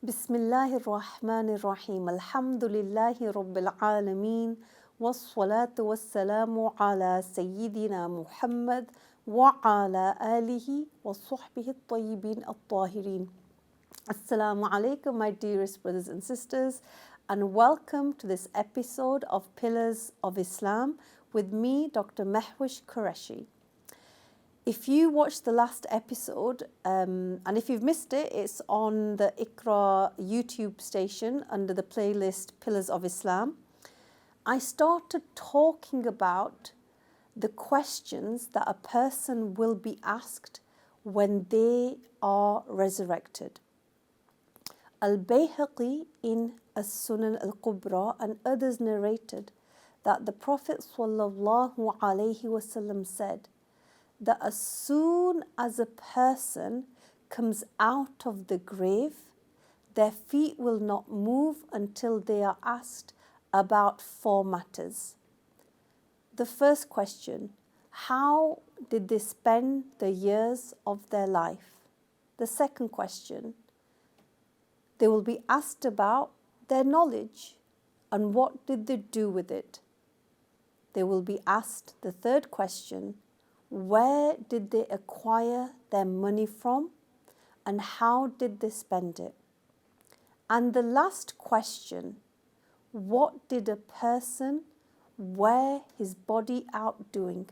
Bismillahir Rahmanir Rahim. Alhamdulillahi Rabbil Alameen. Wassalatu wassalamu ala Sayyidina Muhammad wa ala alihi wa sahbihi at-tayyibin at-tahirin. Assalamu alaikum, my dearest brothers and sisters, and welcome to this episode of Pillars of Islam with me, Dr. Mehwish Qureshi. If you watched the last episode, and if you've missed it, it's on the Iqra YouTube station under the playlist Pillars of Islam. I started talking about the questions that a person will be asked when they are resurrected. Al-Bayhaqi in As-Sunan Al-Kubra and others narrated that the Prophet ﷺ said that as soon as a person comes out of the grave, their feet will not move until they are asked about four matters. The first question, how did they spend the years of their life? The second question, they will be asked about their knowledge and what did they do with it. They will be asked the third question, where did they acquire their money from and how did they spend it? And the last question, what did a person wear his body out doing?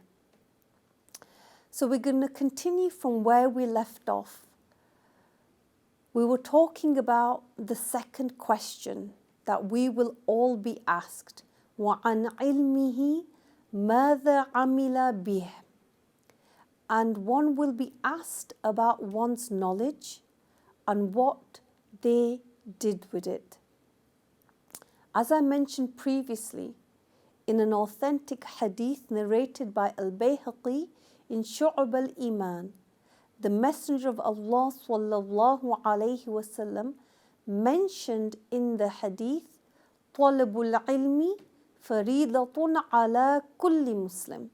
So we're going to continue from where we left off. We were talking about the second question that we will all be asked. وَعَنْ عِلْمِهِ مَاذَا عَمِلَ بِهِ. And one will be asked about one's knowledge and what they did with it. As I mentioned previously, in an authentic hadith narrated by Al-Bayhaqi in Shu'ab al-Iman, the Messenger of Allah ﷺ mentioned in the hadith, طَلَبُ الْعِلْمِ فَرِيضَةٌ عَلَى كُلِّ مُسْلِمٍ,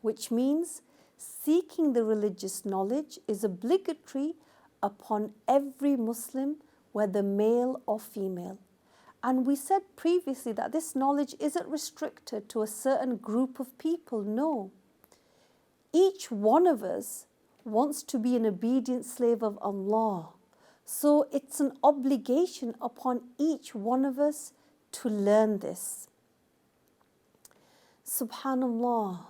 which means seeking the religious knowledge is obligatory upon every Muslim, whether male or female. And we said previously that this knowledge isn't restricted to a certain group of people, no. Each one of us wants to be an obedient slave of Allah. So it's an obligation upon each one of us to learn this. Subhanallah.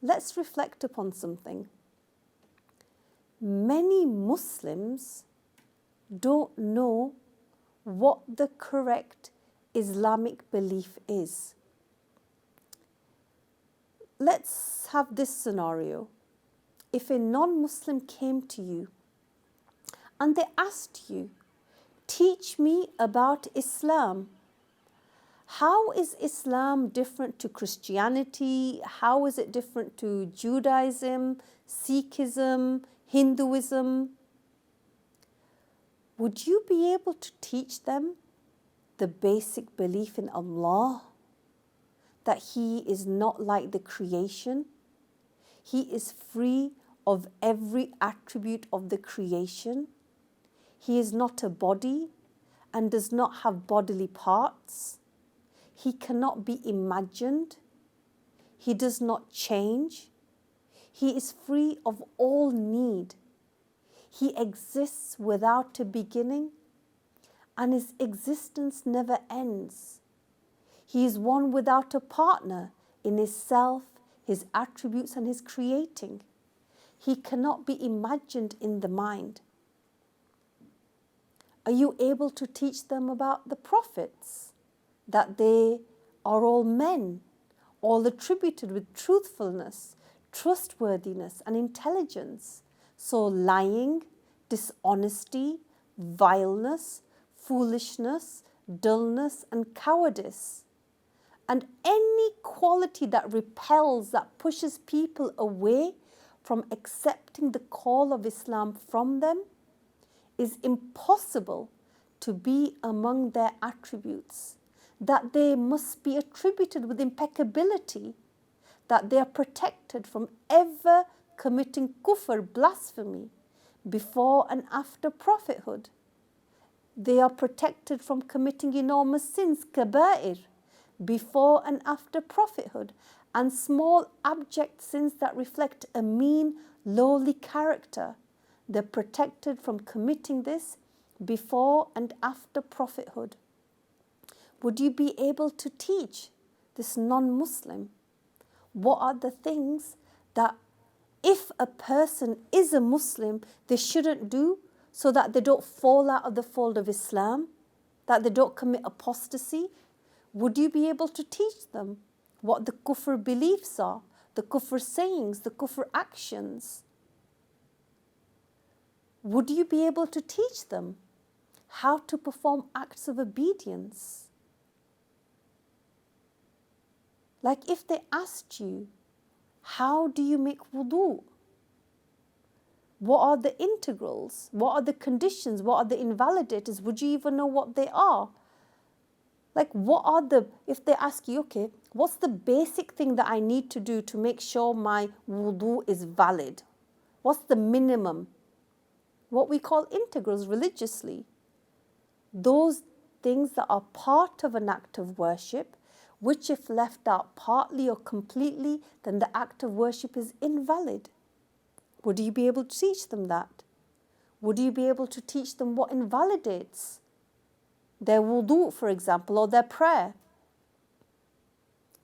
Let's reflect upon something. Many Muslims don't know what the correct Islamic belief is. Let's have this scenario. If a non-Muslim came to you and they asked you, teach me about Islam. How is Islam different to Christianity? How is it different to Judaism, Sikhism, Hinduism? Would you be able to teach them the basic belief in Allah? That He is not like the creation. He is free of every attribute of the creation. He is not a body and does not have bodily parts. He cannot be imagined. He does not change. He is free of all need. He exists without a beginning, and His existence never ends. He is one without a partner in His self, His attributes, and His creating. He cannot be imagined in the mind. Are you able to teach them about the prophets? That they are all men, all attributed with truthfulness, trustworthiness, and intelligence. So lying, dishonesty, vileness, foolishness, dullness, and cowardice, and any quality that repels, that pushes people away from accepting the call of Islam from them, is impossible to be among their attributes. That they must be attributed with impeccability, that they are protected from ever committing kufr, blasphemy, before and after prophethood. They are protected from committing enormous sins, kaba'ir, before and after prophethood, and small abject sins that reflect a mean, lowly character. They're protected from committing this before and after prophethood. Would you be able to teach this non-Muslim what are the things that if a person is a Muslim, they shouldn't do so that they don't fall out of the fold of Islam, that they don't commit apostasy? Would you be able to teach them what the kufr beliefs are, the kufr sayings, the kufr actions? Would you be able to teach them how to perform acts of obedience? Like if they asked you, how do you make wudu? What are the integrals? What are the conditions? What are the invalidators? Would you even know what they are? Like if they ask you, okay, what's the basic thing that I need to do to make sure my wudu is valid? What's the minimum? What we call integrals religiously. Those things that are part of an act of worship, which if left out partly or completely, then the act of worship is invalid. Would you be able to teach them that? Would you be able to teach them what invalidates their wudu, for example, or their prayer?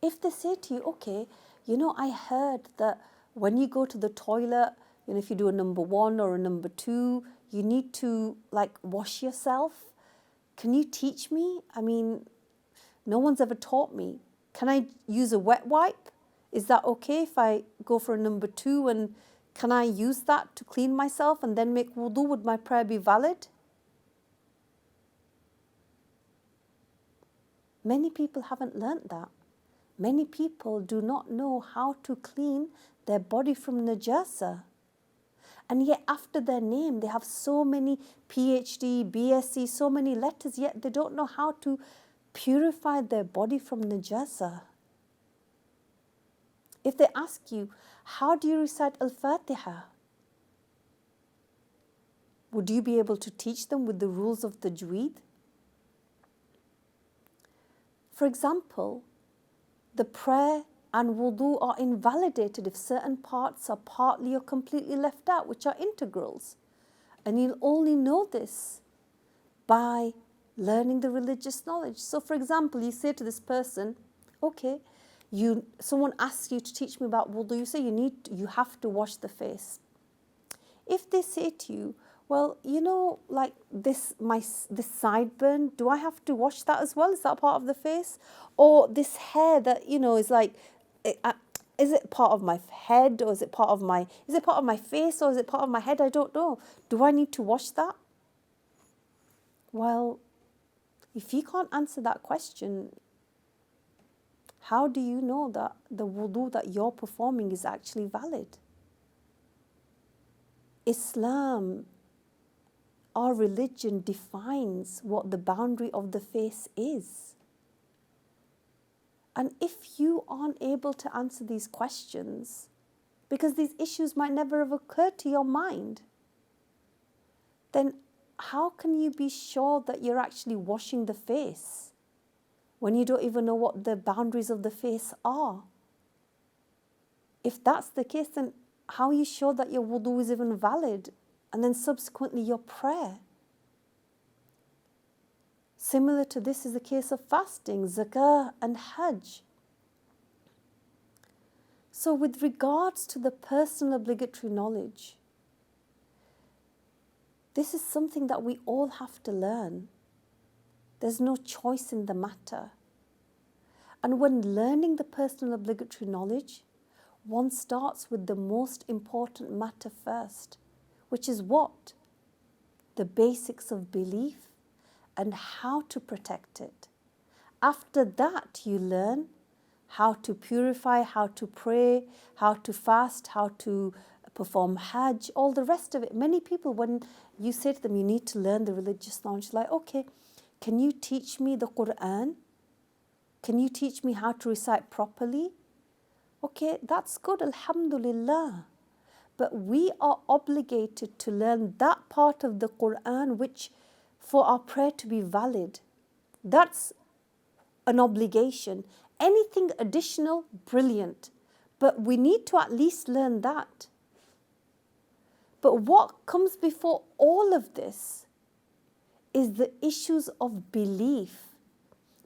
If they say to you, okay, I heard that when you go to the toilet, if you do a number 1 or a number 2, you need to wash yourself. Can you teach me? I mean, no one's ever taught me. Can I use a wet wipe? Is that okay if I go for a number 2 and can I use that to clean myself and then make wudu? Would my prayer be valid? Many people haven't learnt that. Many people do not know how to clean their body from najasa. And yet after their name, they have so many PhD, BSc, so many letters, yet they don't know how to purify their body from najasa. If they ask you, how do you recite Al-Fatiha? Would you be able to teach them with the rules of tajweed? For example, the prayer and wudu are invalidated if certain parts are partly or completely left out, which are integrals. And you'll only know this by learning the religious knowledge. So for example, you say to this person, okay, someone asks you to teach me about wudu, you say you have to wash the face. If they say to you, well, this sideburn, do I have to wash that as well? Is that part of the face? Or this hair that, is is it part of my head, or is it part of my face, or is it part of my head? I don't know. Do I need to wash that? Well, if you can't answer that question, how do you know that the wudu that you're performing is actually valid? Islam, our religion, defines what the boundary of the face is. And if you aren't able to answer these questions, because these issues might never have occurred to your mind, then how can you be sure that you're actually washing the face when you don't even know what the boundaries of the face are? If that's the case, then how are you sure that your wudu is even valid? And then subsequently your prayer. Similar to this is the case of fasting, zakah and hajj. So with regards to the personal obligatory knowledge, this is something that we all have to learn. There's no choice in the matter. And when learning the personal obligatory knowledge, one starts with the most important matter first, which is what? The basics of belief and how to protect it. After that, you learn how to purify, how to pray, how to fast, how to perform hajj, all the rest of it. Many people, when you say to them, you need to learn the religious knowledge, like, okay, can you teach me the Quran? Can you teach me how to recite properly? Okay, that's good, alhamdulillah. But we are obligated to learn that part of the Quran which for our prayer to be valid. That's an obligation. Anything additional, brilliant. But we need to at least learn that. But what comes before all of this is the issues of belief.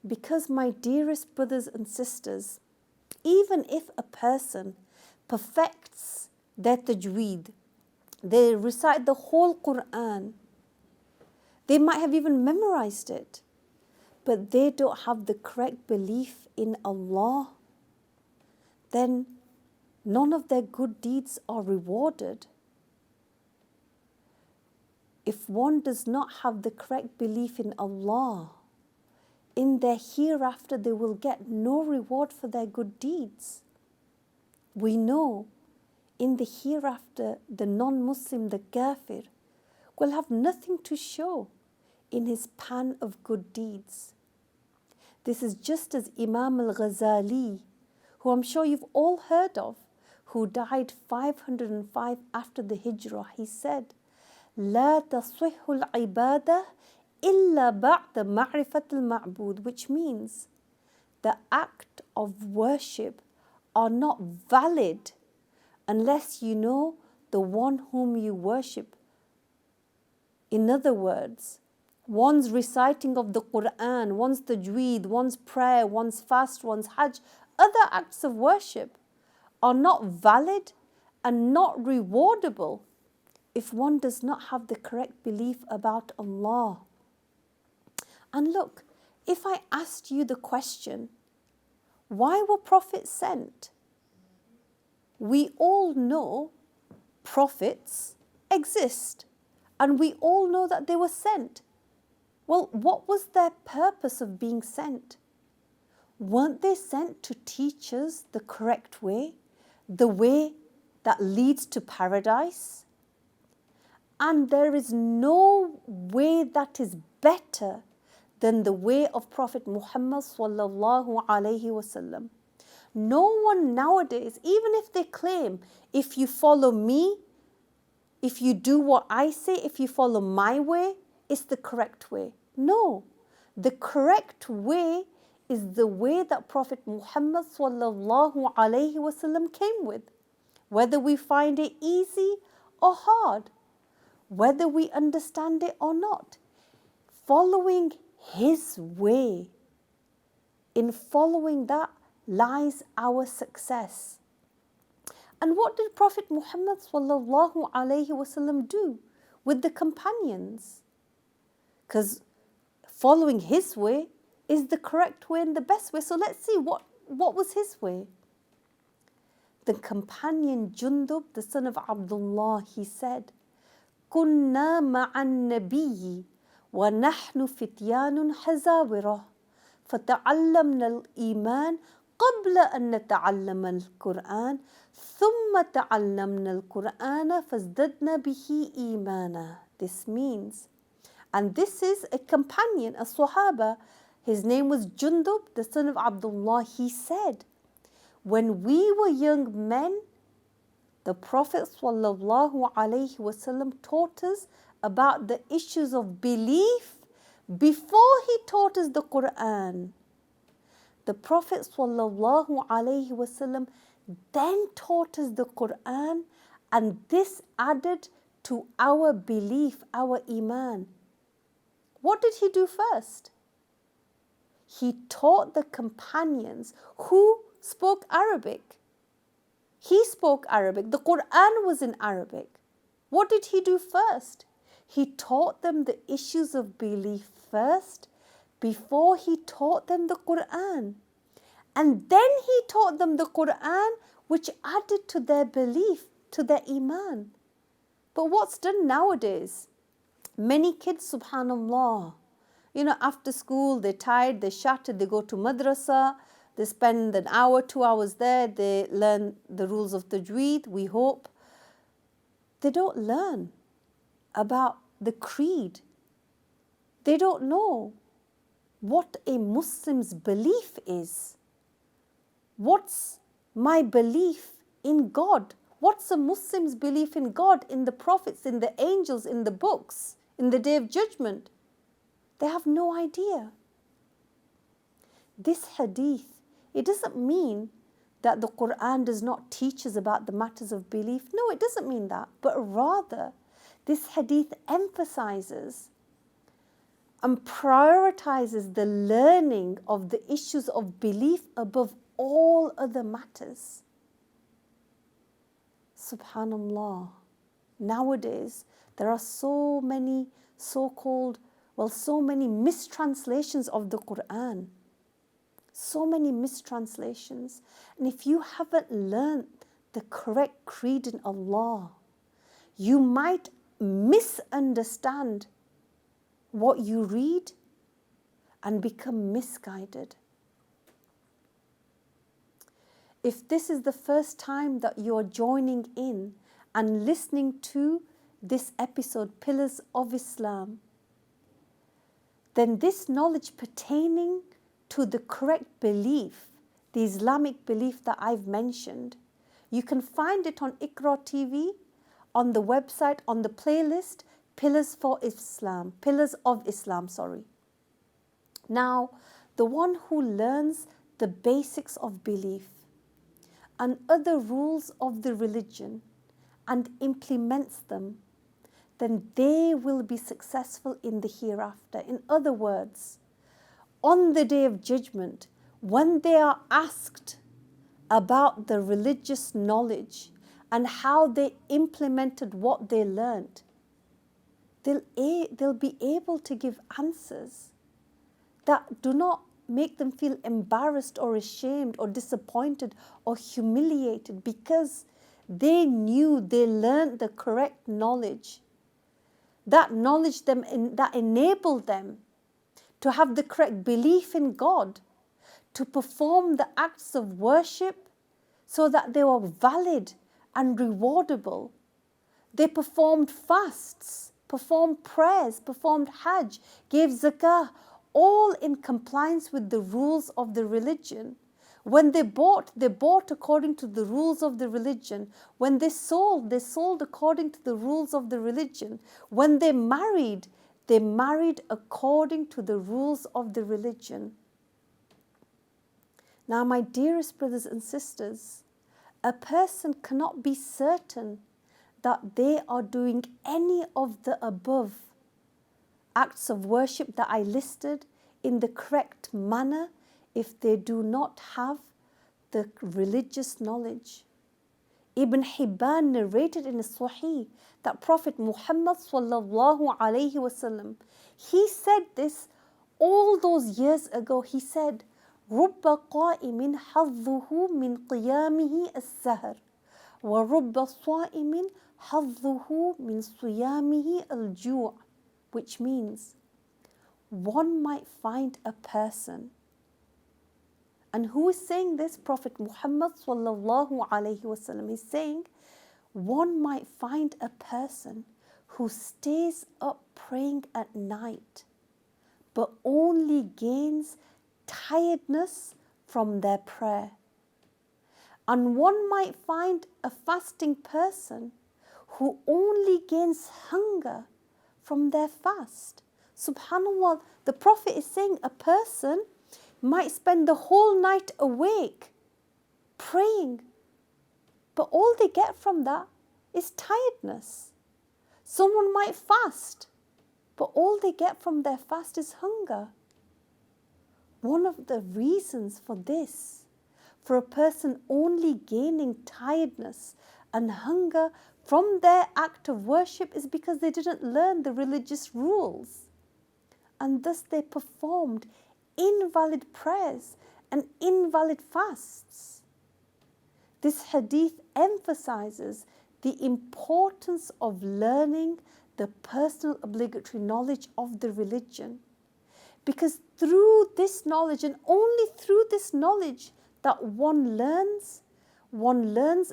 Because, my dearest brothers and sisters, even if a person perfects their tajweed, they recite the whole Quran, they might have even memorized it, but they don't have the correct belief in Allah, then none of their good deeds are rewarded. If one does not have the correct belief in Allah, in their hereafter they will get no reward for their good deeds. We know in the hereafter the non-Muslim, the kafir, will have nothing to show in his pan of good deeds. This is just as Imam al-Ghazali, who I'm sure you've all heard of, who died 505 after the Hijrah, he said, لا تصح العبادة إلا بعد معرفة المعبود, which means the act of worship are not valid unless you know the one whom you worship. In other words, one's reciting of the Quran, one's tajweed, one's prayer, one's fast, one's hajj, other acts of worship are not valid and not rewardable if one does not have the correct belief about Allah. And look, if I asked you the question, why were prophets sent? We all know prophets exist, and we all know that they were sent. Well, what was their purpose of being sent? Weren't they sent to teach us the correct way, the way that leads to paradise? And there is no way that is better than the way of Prophet Muhammad sallallahu alaihi wasallam. No one nowadays, even if they claim, if you follow me, if you do what I say, if you follow my way, it's the correct way. No, the correct way is the way that Prophet Muhammad sallallahu alaihi wasallam came with. Whether we find it easy or hard, whether we understand it or not, following his way, in following that lies our success. And what did Prophet Muhammad sallallahu alaihi wasallam do with the companions? Because following his way is the correct way and the best way. So let's see what was his way. The companion Jundub, the son of Abdullah, he said, كنا مع النبي ونحن فتيان حزاورة فتعلمنا الإيمان قبل أن نتعلم القرآن ثم تعلمنا القرآن فازددنا به إيمانا. This means, and this is a companion, a Sahaba, his name was Jundub, the son of Abdullah. He said, when we were young men, the Prophet sallallahu alaihi wasallam taught us about the issues of belief before he taught us the Quran. The Prophet sallallahu alaihi wasallam then taught us the Quran, and this added to our belief, our iman. What did he do first? He taught the companions who spoke Arabic. He spoke Arabic. The Quran was in Arabic. What did he do first? He taught them the issues of belief first before he taught them the Quran. And then he taught them the Quran, which added to their belief, to their iman. But what's done nowadays? Many kids, subhanallah, after school, they're tired, they're shattered, they go to madrasa, they spend an hour, 2 hours there, they learn the rules of tajweed, we hope. They don't learn about the creed. They don't know what a Muslim's belief is. What's my belief in God? What's a Muslim's belief in God, in the prophets, in the angels, in the books, in the Day of Judgment? They have no idea. This hadith, it doesn't mean that the Quran does not teach us about the matters of belief. No, it doesn't mean that. But rather, this hadith emphasizes and prioritizes the learning of the issues of belief above all other matters. Subhanallah. Nowadays, there are so many so many mistranslations of the Quran. So many mistranslations. And if you haven't learned the correct creed in Allah, you might misunderstand what you read and become misguided. If this is the first time that you're joining in and listening to this episode, Pillars of Islam, then this knowledge pertaining to the correct belief, the Islamic belief that I've mentioned, you can find it on Iqra TV, on the website, on the playlist, Pillars of Islam. Now, the one who learns the basics of belief and other rules of the religion and implements them, then they will be successful in the hereafter. In other words, on the Day of Judgment, when they are asked about the religious knowledge and how they implemented what they learned, they'll be able to give answers that do not make them feel embarrassed or ashamed or disappointed or humiliated, because they learned the correct knowledge. That knowledge that enabled them to have the correct belief in God, to perform the acts of worship so that they were valid and rewardable. They performed fasts, performed prayers, performed hajj, gave zakah, all in compliance with the rules of the religion. When they bought according to the rules of the religion. When they sold according to the rules of the religion. When they married according to the rules of the religion. Now, my dearest brothers and sisters, a person cannot be certain that they are doing any of the above acts of worship that I listed in the correct manner if they do not have the religious knowledge. Ibn Hibban narrated in his Sahih that Prophet Muhammad sallallahu alaihi wasallam, he said this all those years ago. He said, رُبَّ قَائِمٍ حَظُّهُ مِنْ قِيَامِهِ السَّهْرِ وَرُبَّ صَائِمٍ حَظُّهُ مِنْ صِيَامِهِ الْجُوعِ, which means one might find a person. And who is saying this? Prophet Muhammad sallallahu alaihi wasallam is saying, one might find a person who stays up praying at night, but only gains tiredness from their prayer. And one might find a fasting person who only gains hunger from their fast. Subhanallah, the Prophet is saying a person might spend the whole night awake praying, but all they get from that is tiredness. Someone might fast, but all they get from their fast is hunger. One of the reasons for this, for a person only gaining tiredness and hunger from their act of worship, is because they didn't learn the religious rules. And thus they performed invalid prayers and invalid fasts. This hadith emphasizes the importance of learning the personal obligatory knowledge of the religion. Because through this knowledge, and only through this knowledge, that one learns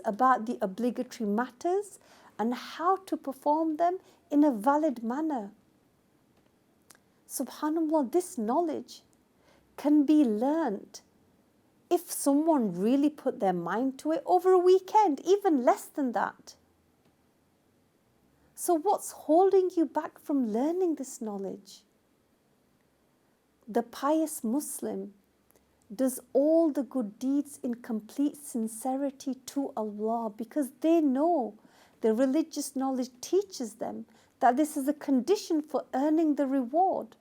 about the obligatory matters and how to perform them in a valid manner. Subhanallah, this knowledge can be learnt if someone really put their mind to it over a weekend, even less than that. So what's holding you back from learning this knowledge? the pious Muslim does all the good deeds in complete sincerity to Allah, because they know the religious knowledge teaches them that this is a condition for earning the reward.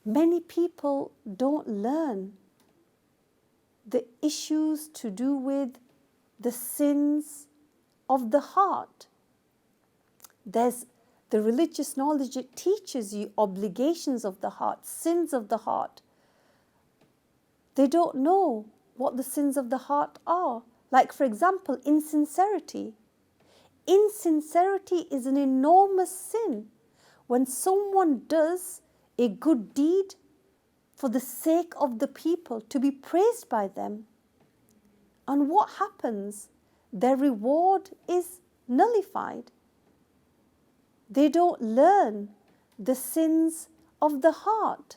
Many people don't learn the issues to do with the sins of the heart. There's the religious knowledge, it teaches you obligations of the heart, sins of the heart. They don't know what the sins of the heart are. Like, for example, insincerity. Insincerity is an enormous sin. When someone does a good deed for the sake of the people, to be praised by them, and what happens? Their reward is nullified. They don't learn the sins of the heart.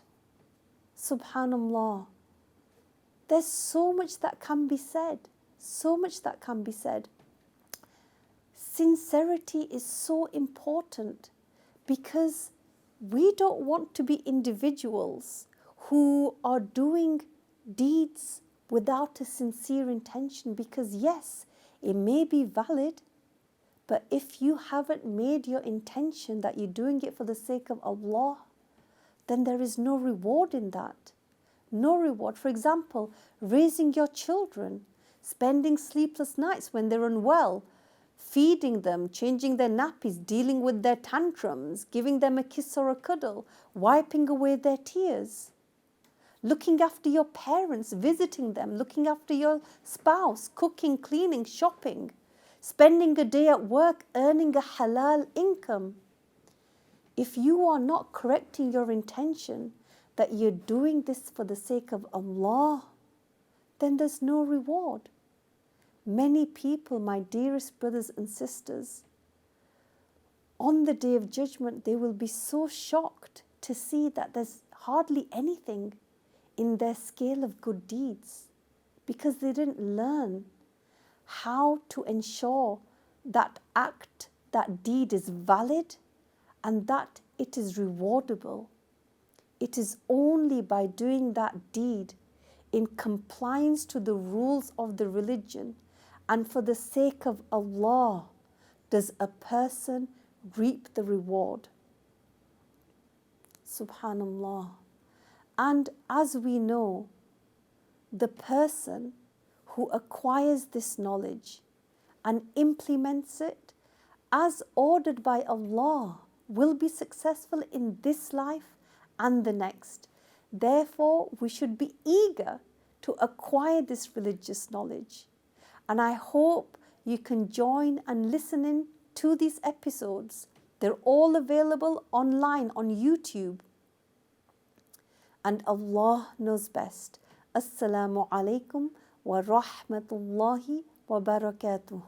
Subhanallah. There's so much that can be said. So much that can be said. Sincerity is so important because we don't want to be individuals who are doing deeds without a sincere intention, because yes, it may be valid, but if you haven't made your intention that you're doing it for the sake of Allah, then there is no reward in that. No reward. For example, raising your children, spending sleepless nights when they're unwell, feeding them, changing their nappies, dealing with their tantrums, giving them a kiss or a cuddle, wiping away their tears, looking after your parents, visiting them, looking after your spouse, cooking, cleaning, shopping, spending a day at work, earning a halal income. If you are not correcting your intention that you're doing this for the sake of Allah, then there's no reward. Many people, my dearest brothers and sisters, on the Day of Judgment, they will be so shocked to see that there's hardly anything in their scale of good deeds, because they didn't learn how to ensure that act, that deed is valid and that it is rewardable. It is only by doing that deed in compliance to the rules of the religion and for the sake of Allah does a person reap the reward. Subhanallah. And as we know, the person who acquires this knowledge and implements it as ordered by Allah will be successful in this life and the next. Therefore, we should be eager to acquire this religious knowledge. And I hope you can join and listen in to these episodes. They're all available online on YouTube. And Allah knows best. Assalamu alaikum wa rahmatullahi wa barakatuh.